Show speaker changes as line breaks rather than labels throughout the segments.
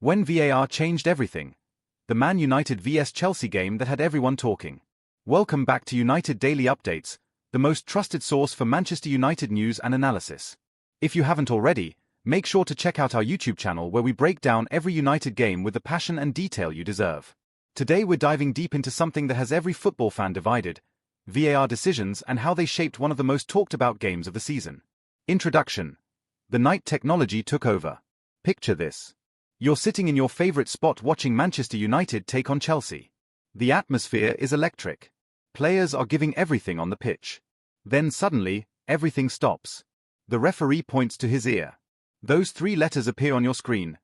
When VAR changed everything. The Man United vs Chelsea game that had everyone talking. Welcome back to United Daily Updates, the most trusted source for Manchester United news and analysis. If you haven't already, make sure to check out our YouTube channel where we break down every United game with the passion and detail you deserve. Today we're diving deep into something that has every football fan divided: VAR decisions and how they shaped one of the most talked about games of the season. Introduction. The night technology took over. Picture this. You're sitting in your favorite spot watching Manchester United take on Chelsea. The atmosphere is electric. Players are giving everything on the pitch. Then suddenly, everything stops. The referee points to his ear. Those three letters appear on your screen.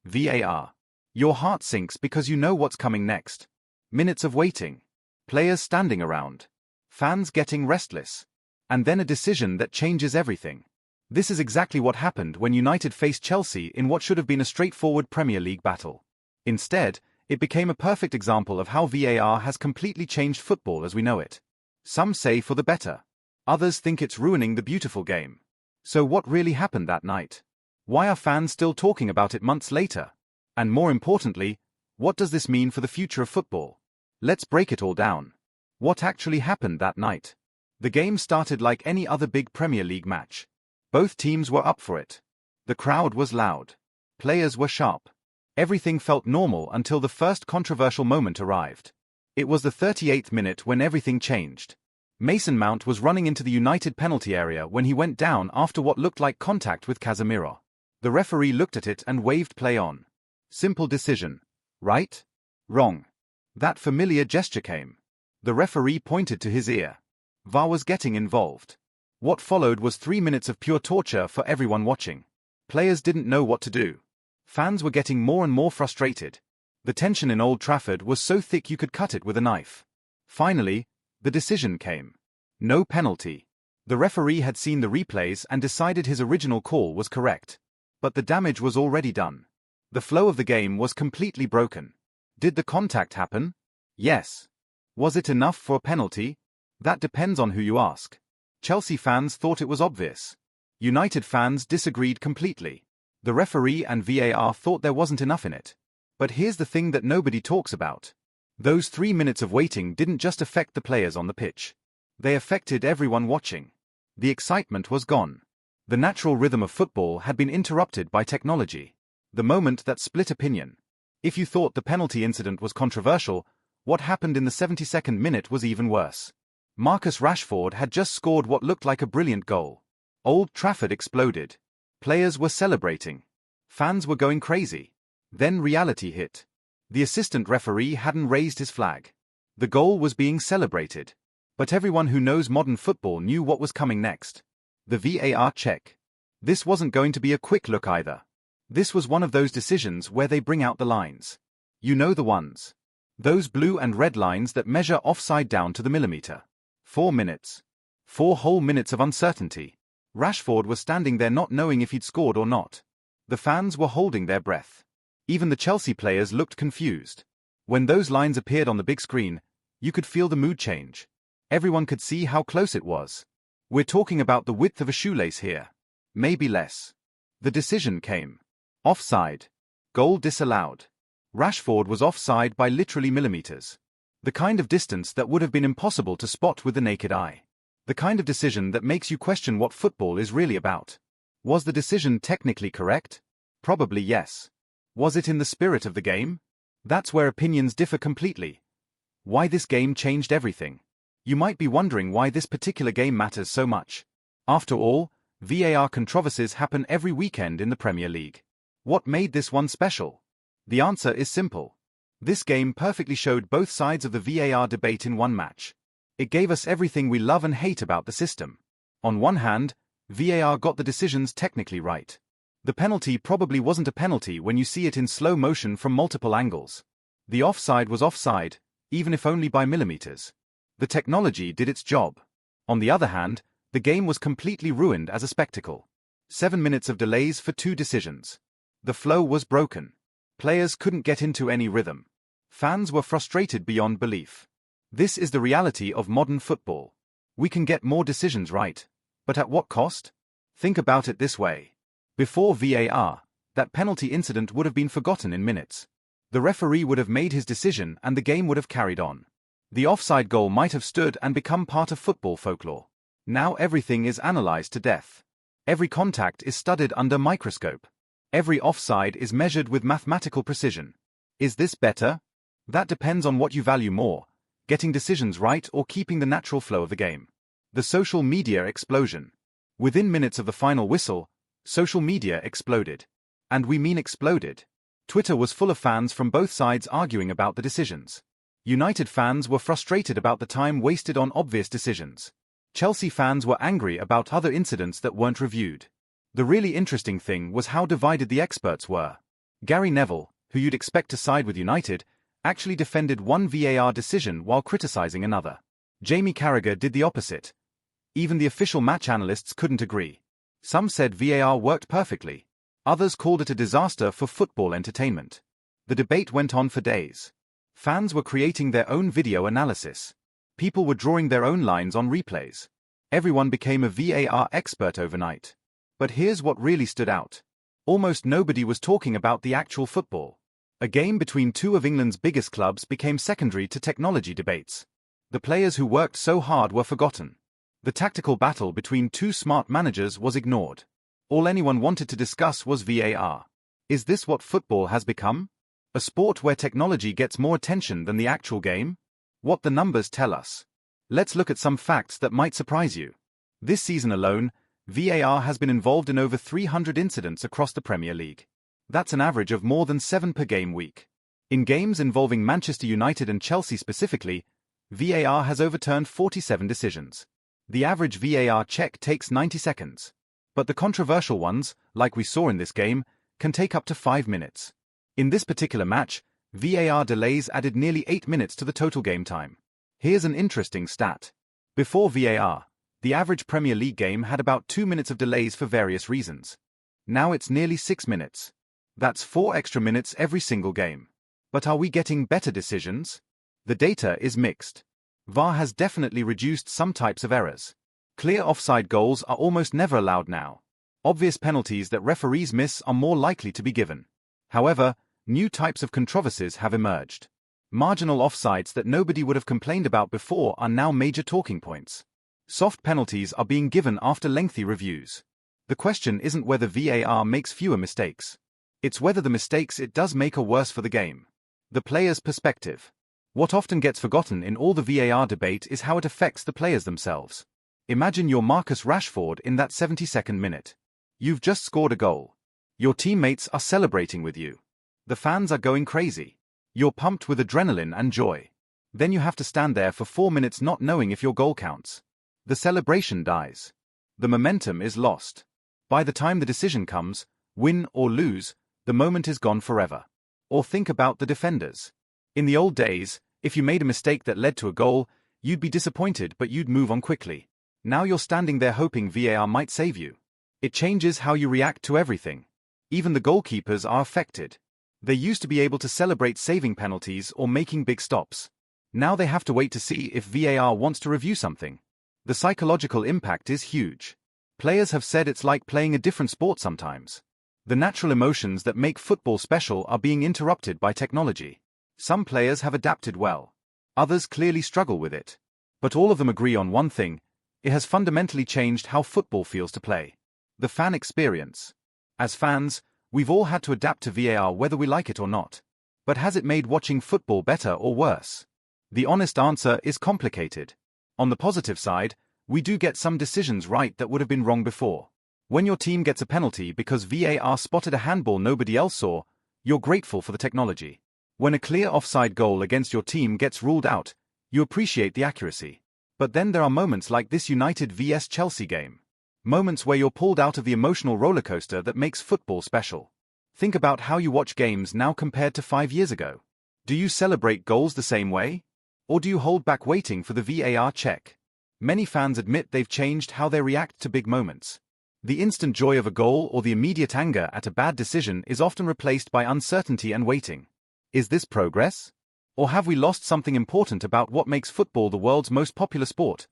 VAR. Your heart sinks because you know what's coming next. Minutes of waiting. Players standing around. Fans getting restless. And then a decision that changes everything. This is exactly what happened when United faced Chelsea in what should have been a straightforward Premier League battle. Instead, it became a perfect example of how VAR has completely changed football as we know it. Some say for the better. Others think it's ruining the beautiful game. So what really happened that night? Why are fans still talking about it months later? And more importantly, what does this mean for the future of football? Let's break it all down. What actually happened that night? The game started like any other big Premier League match. Both teams were up for it. The crowd was loud. Players were sharp. Everything felt normal until the first controversial moment arrived. It was the 38th minute when everything changed. Mason Mount was running into the United penalty area when he went down after what looked like contact with Casemiro. The referee looked at it and waved play on. Simple decision. Right? Wrong. That familiar gesture came. The referee pointed to his ear. VAR was getting involved. What followed was 3 minutes of pure torture for everyone watching. Players didn't know what to do. Fans were getting more and more frustrated. The tension in Old Trafford was so thick you could cut it with a knife. Finally, the decision came. No penalty. The referee had seen the replays and decided his original call was correct. But the damage was already done. The flow of the game was completely broken. Did the contact happen? Yes. Was it enough for a penalty? That depends on who you ask. Chelsea fans thought it was obvious. United fans disagreed completely. The referee and VAR thought there wasn't enough in it. But here's the thing that nobody talks about. Those 3 minutes of waiting didn't just affect the players on the pitch. They affected everyone watching. The excitement was gone. The natural rhythm of football had been interrupted by technology. The moment that split opinion. If you thought the penalty incident was controversial, what happened in the 72nd minute was even worse. Marcus Rashford had just scored what looked like a brilliant goal. Old Trafford exploded. Players were celebrating. Fans were going crazy. Then reality hit. The assistant referee hadn't raised his flag. The goal was being celebrated. But everyone who knows modern football knew what was coming next. The VAR check. This wasn't going to be a quick look either. This was one of those decisions where they bring out the lines. You know the ones. Those blue and red lines that measure offside down to the millimeter. 4 minutes. 4 whole minutes of uncertainty. Rashford was standing there not knowing if he'd scored or not. The fans were holding their breath. Even the Chelsea players looked confused. When those lines appeared on the big screen, you could feel the mood change. Everyone could see how close it was. We're talking about the width of a shoelace here. Maybe less. The decision came. Offside. Goal disallowed. Rashford was offside by literally millimeters. The kind of distance that would have been impossible to spot with the naked eye. The kind of decision that makes you question what football is really about. Was the decision technically correct? Probably yes. Was it in the spirit of the game? That's where opinions differ completely. Why this game changed everything. You might be wondering why this particular game matters so much. After all, VAR controversies happen every weekend in the Premier League. What made this one special? The answer is simple. This game perfectly showed both sides of the VAR debate in one match. It gave us everything we love and hate about the system. On one hand, VAR got the decisions technically right. The penalty probably wasn't a penalty when you see it in slow motion from multiple angles. The offside was offside, even if only by millimeters. The technology did its job. On the other hand, the game was completely ruined as a spectacle. 7 minutes of delays for 2 decisions. The flow was broken. Players couldn't get into any rhythm. Fans were frustrated beyond belief. This is the reality of modern football. We can get more decisions right. But at what cost? Think about it this way. Before VAR, that penalty incident would have been forgotten in minutes. The referee would have made his decision and the game would have carried on. The offside goal might have stood and become part of football folklore. Now everything is analyzed to death. Every contact is studied under microscope. Every offside is measured with mathematical precision. Is this better? That depends on what you value more, getting decisions right or keeping the natural flow of the game. The social media explosion. Within minutes of the final whistle, social media exploded. And we mean exploded. Twitter was full of fans from both sides arguing about the decisions. United fans were frustrated about the time wasted on obvious decisions. Chelsea fans were angry about other incidents that weren't reviewed. The really interesting thing was how divided the experts were. Gary Neville, who you'd expect to side with United, actually defended one VAR decision while criticizing another. Jamie Carragher did the opposite. Even the official match analysts couldn't agree. Some said VAR worked perfectly. Others called it a disaster for football entertainment. The debate went on for days. Fans were creating their own video analysis. People were drawing their own lines on replays. Everyone became a VAR expert overnight. But here's what really stood out. Almost nobody was talking about the actual football. A game between two of England's biggest clubs became secondary to technology debates. The players who worked so hard were forgotten. The tactical battle between two smart managers was ignored. All anyone wanted to discuss was VAR. Is this what football has become? A sport where technology gets more attention than the actual game? What the numbers tell us. Let's look at some facts that might surprise you. This season alone, VAR has been involved in over 300 incidents across the Premier League. That's an average of more than 7 per game week. In games involving Manchester United and Chelsea specifically, VAR has overturned 47 decisions. The average VAR check takes 90 seconds. But the controversial ones, like we saw in this game, can take up to 5 minutes. In this particular match, VAR delays added nearly 8 minutes to the total game time. Here's an interesting stat. Before VAR, the average Premier League game had about 2 minutes of delays for various reasons. Now it's nearly 6 minutes. That's 4 extra minutes every single game. But are we getting better decisions? The data is mixed. VAR has definitely reduced some types of errors. Clear offside goals are almost never allowed now. Obvious penalties that referees miss are more likely to be given. However, new types of controversies have emerged. Marginal offsides that nobody would have complained about before are now major talking points. Soft penalties are being given after lengthy reviews. The question isn't whether VAR makes fewer mistakes. It's whether the mistakes it does make are worse for the game. The player's perspective. What often gets forgotten in all the VAR debate is how it affects the players themselves. Imagine you're Marcus Rashford in that 72nd minute. You've just scored a goal. Your teammates are celebrating with you. The fans are going crazy. You're pumped with adrenaline and joy. Then you have to stand there for 4 minutes not knowing if your goal counts. The celebration dies. The momentum is lost. By the time the decision comes, win or lose, the moment is gone forever. Or think about the defenders. In the old days, if you made a mistake that led to a goal, you'd be disappointed but you'd move on quickly. Now you're standing there hoping VAR might save you. It changes how you react to everything. Even the goalkeepers are affected. They used to be able to celebrate saving penalties or making big stops. Now they have to wait to see if VAR wants to review something. The psychological impact is huge. Players have said it's like playing a different sport sometimes. The natural emotions that make football special are being interrupted by technology. Some players have adapted well. Others clearly struggle with it. But all of them agree on one thing: it has fundamentally changed how football feels to play. The fan experience. As fans, we've all had to adapt to VAR whether we like it or not. But has it made watching football better or worse? The honest answer is complicated. On the positive side, we do get some decisions right that would have been wrong before. When your team gets a penalty because VAR spotted a handball nobody else saw, you're grateful for the technology. When a clear offside goal against your team gets ruled out, you appreciate the accuracy. But then there are moments like this United vs Chelsea game. Moments where you're pulled out of the emotional rollercoaster that makes football special. Think about how you watch games now compared to 5 years ago. Do you celebrate goals the same way? Or do you hold back waiting for the VAR check? Many fans admit they've changed how they react to big moments. The instant joy of a goal or the immediate anger at a bad decision is often replaced by uncertainty and waiting. Is this progress? Or have we lost something important about what makes football the world's most popular sport?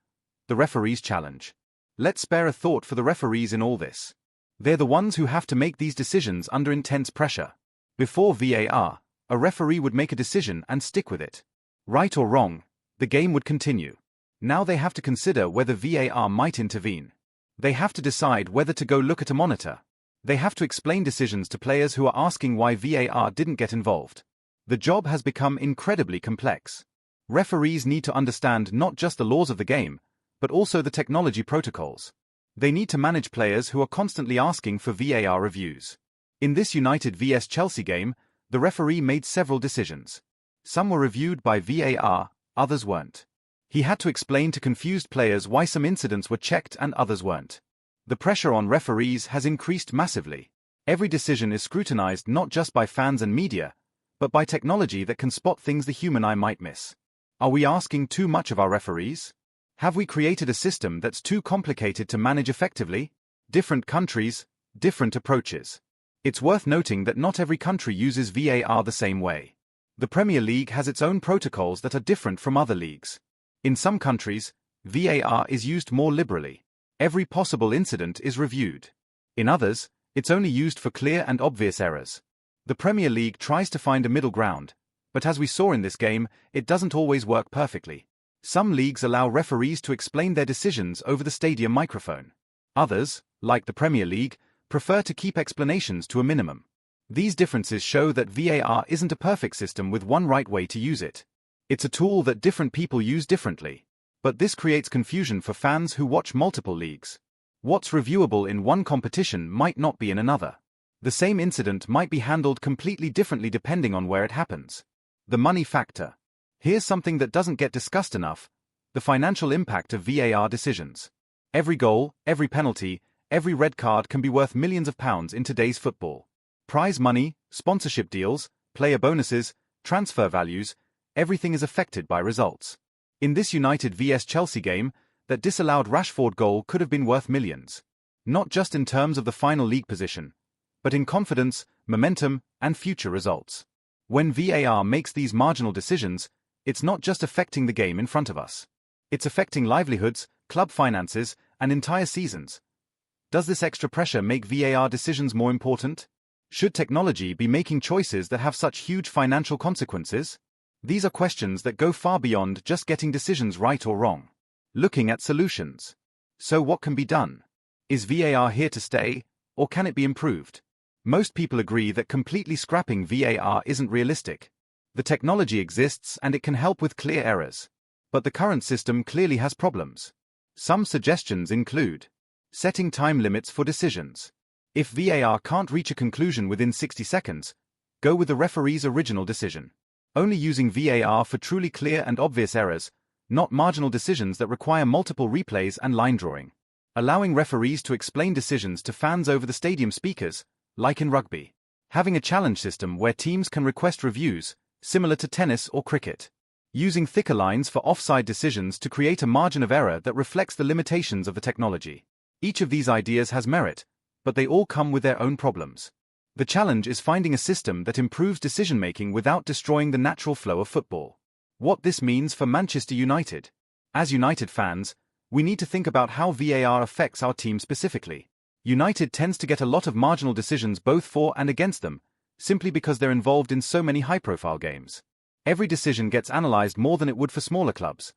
The referee's challenge. Let's spare a thought for the referees in all this. They're the ones who have to make these decisions under intense pressure. Before VAR, a referee would make a decision and stick with it. Right or wrong, the game would continue. Now they have to consider whether VAR might intervene. They have to decide whether to go look at a monitor. They have to explain decisions to players who are asking why VAR didn't get involved. The job has become incredibly complex. Referees need to understand not just the laws of the game, but also the technology protocols. They need to manage players who are constantly asking for VAR reviews. In this United vs Chelsea game, the referee made several decisions. Some were reviewed by VAR, others weren't. He had to explain to confused players why some incidents were checked and others weren't. The pressure on referees has increased massively. Every decision is scrutinized not just by fans and media, but by technology that can spot things the human eye might miss. Are we asking too much of our referees? Have we created a system that's too complicated to manage effectively? Different countries, different approaches. It's worth noting that not every country uses VAR the same way. The Premier League has its own protocols that are different from other leagues. In some countries, VAR is used more liberally. Every possible incident is reviewed. In others, it's only used for clear and obvious errors. The Premier League tries to find a middle ground, but as we saw in this game, it doesn't always work perfectly. Some leagues allow referees to explain their decisions over the stadium microphone. Others, like the Premier League, prefer to keep explanations to a minimum. These differences show that VAR isn't a perfect system with one right way to use it. It's a tool that different people use differently. But this creates confusion for fans who watch multiple leagues. What's reviewable in one competition might not be in another. The same incident might be handled completely differently depending on where it happens. The money factor. Here's something that doesn't get discussed enough: the financial impact of VAR decisions. Every goal, every penalty, every red card can be worth millions of pounds in today's football. Prize money, sponsorship deals, player bonuses, transfer values, everything is affected by results. In this United vs Chelsea game, that disallowed Rashford goal could have been worth millions. Not just in terms of the final league position, but in confidence, momentum, and future results. When VAR makes these marginal decisions, it's not just affecting the game in front of us. It's affecting livelihoods, club finances, and entire seasons. Does this extra pressure make VAR decisions more important? Should technology be making choices that have such huge financial consequences? These are questions that go far beyond just getting decisions right or wrong. Looking at solutions. So what can be done? Is VAR here to stay, or can it be improved? Most people agree that completely scrapping VAR isn't realistic. The technology exists and it can help with clear errors. But the current system clearly has problems. Some suggestions include setting time limits for decisions. If VAR can't reach a conclusion within 60 seconds, go with the referee's original decision. Only using VAR for truly clear and obvious errors, not marginal decisions that require multiple replays and line drawing. Allowing referees to explain decisions to fans over the stadium speakers, like in rugby. Having a challenge system where teams can request reviews, similar to tennis or cricket. Using thicker lines for offside decisions to create a margin of error that reflects the limitations of the technology. Each of these ideas has merit, but they all come with their own problems. The challenge is finding a system that improves decision-making without destroying the natural flow of football. What this means for Manchester United. As United fans, we need to think about how VAR affects our team specifically. United tends to get a lot of marginal decisions both for and against them, simply because they're involved in so many high-profile games. Every decision gets analysed more than it would for smaller clubs.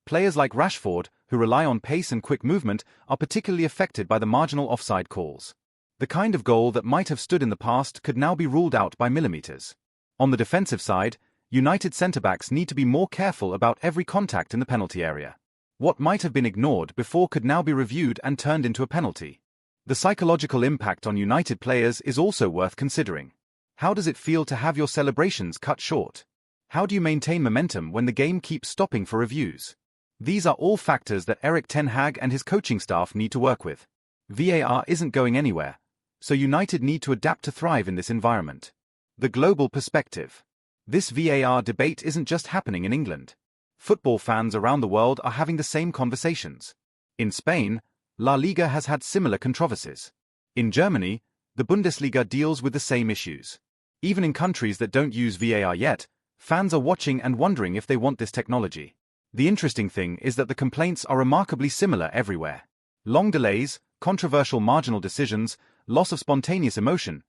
Players like Rashford, who rely on pace and quick movement, are particularly affected by the marginal offside calls. The kind of goal that might have stood in the past could now be ruled out by millimetres. On the defensive side, United centre-backs need to be more careful about every contact in the penalty area. What might have been ignored before could now be reviewed and turned into a penalty. The psychological impact on United players is also worth considering. How does it feel to have your celebrations cut short? How do you maintain momentum when the game keeps stopping for reviews? These are all factors that Erik ten Hag and his coaching staff need to work with. VAR isn't going anywhere, so United need to adapt to thrive in this environment. The global perspective. This VAR debate isn't just happening in England. Football fans around the world are having the same conversations. In Spain, La Liga has had similar controversies. In Germany, the Bundesliga deals with the same issues. Even in countries that don't use VAR yet, fans are watching and wondering if they want this technology. The interesting thing is that the complaints are remarkably similar everywhere. Long delays, controversial marginal decisions, loss of spontaneous emotion.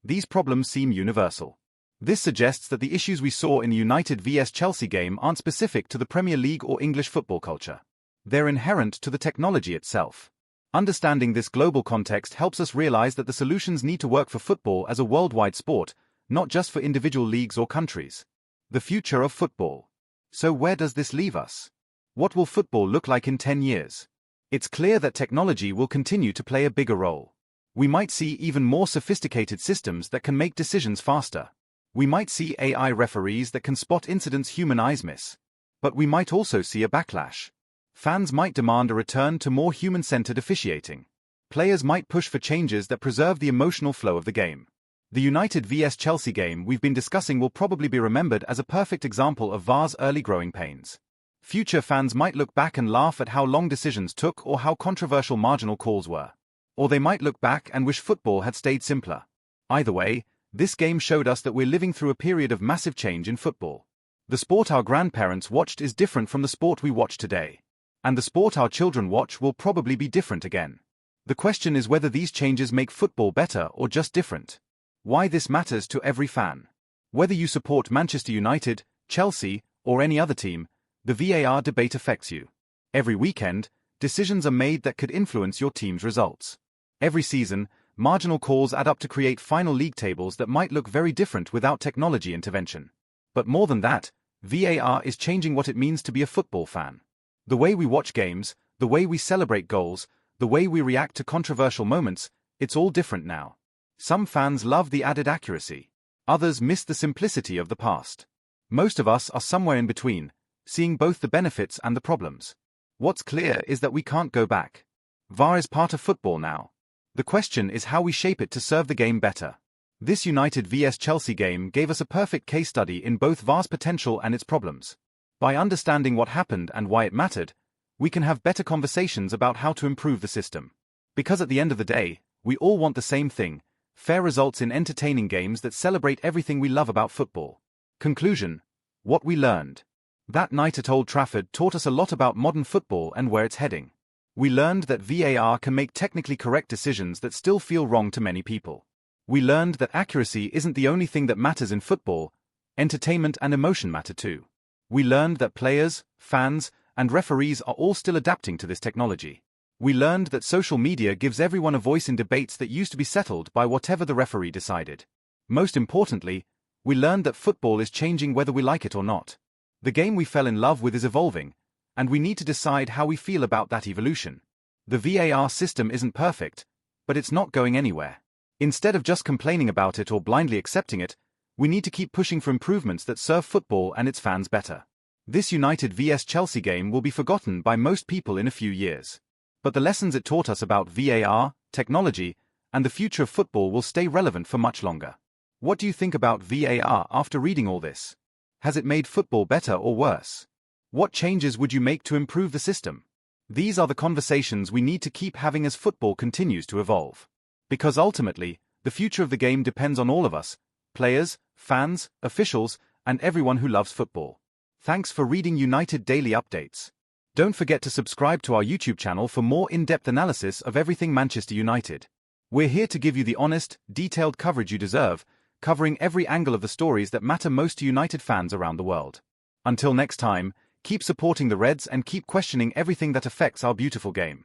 These problems seem universal. This suggests that the issues we saw in the United vs Chelsea game aren't specific to the Premier League or English football culture. They're inherent to the technology itself. Understanding this global context helps us realize that the solutions need to work for football as a worldwide sport, not just for individual leagues or countries. The future of football. So where does this leave us? What will football look like in 10 years? It's clear that technology will continue to play a bigger role. We might see even more sophisticated systems that can make decisions faster. We might see AI referees that can spot incidents human eyes miss. But we might also see a backlash. Fans might demand a return to more human-centered officiating. Players might push for changes that preserve the emotional flow of the game. The United vs Chelsea game we've been discussing will probably be remembered as a perfect example of VAR's early growing pains. Future fans might look back and laugh at how long decisions took or how controversial marginal calls were. Or they might look back and wish football had stayed simpler. Either way, this game showed us that we're living through a period of massive change in football. The sport our grandparents watched is different from the sport we watch today. And the sport our children watch will probably be different again. The question is whether these changes make football better or just different. Why this matters to every fan. Whether you support Manchester United, Chelsea, or any other team, the VAR debate affects you. Every weekend, decisions are made that could influence your team's results. Every season, marginal calls add up to create final league tables that might look very different without technology intervention. But more than that, VAR is changing what it means to be a football fan. The way we watch games, the way we celebrate goals, the way we react to controversial moments, it's all different now. Some fans love the added accuracy. Others miss the simplicity of the past. Most of us are somewhere in between, seeing both the benefits and the problems. What's clear is that we can't go back. VAR is part of football now. The question is how we shape it to serve the game better. This United vs Chelsea game gave us a perfect case study in both VAR's potential and its problems. By understanding what happened and why it mattered, we can have better conversations about how to improve the system. Because at the end of the day, we all want the same thing: fair results in entertaining games that celebrate everything we love about football. Conclusion: what we learned. That night at Old Trafford taught us a lot about modern football and where it's heading. We learned that VAR can make technically correct decisions that still feel wrong to many people. We learned that accuracy isn't the only thing that matters in football. Entertainment and emotion matter too. We learned that players, fans, and referees are all still adapting to this technology. We learned that social media gives everyone a voice in debates that used to be settled by whatever the referee decided. Most importantly, we learned that football is changing whether we like it or not. The game we fell in love with is evolving, and we need to decide how we feel about that evolution. The VAR system isn't perfect, but it's not going anywhere. Instead of just complaining about it or blindly accepting it, we need to keep pushing for improvements that serve football and its fans better. This United vs Chelsea game will be forgotten by most people in a few years. But the lessons it taught us about VAR, technology, and the future of football will stay relevant for much longer. What do you think about VAR after reading all this? Has it made football better or worse? What changes would you make to improve the system? These are the conversations we need to keep having as football continues to evolve. Because ultimately, the future of the game depends on all of us: players, fans, officials, and everyone who loves football. Thanks for reading United Daily Updates. Don't forget to subscribe to our YouTube channel for more in-depth analysis of everything Manchester United. We're here to give you the honest, detailed coverage you deserve, covering every angle of the stories that matter most to United fans around the world. Until next time, keep supporting the Reds and keep questioning everything that affects our beautiful game.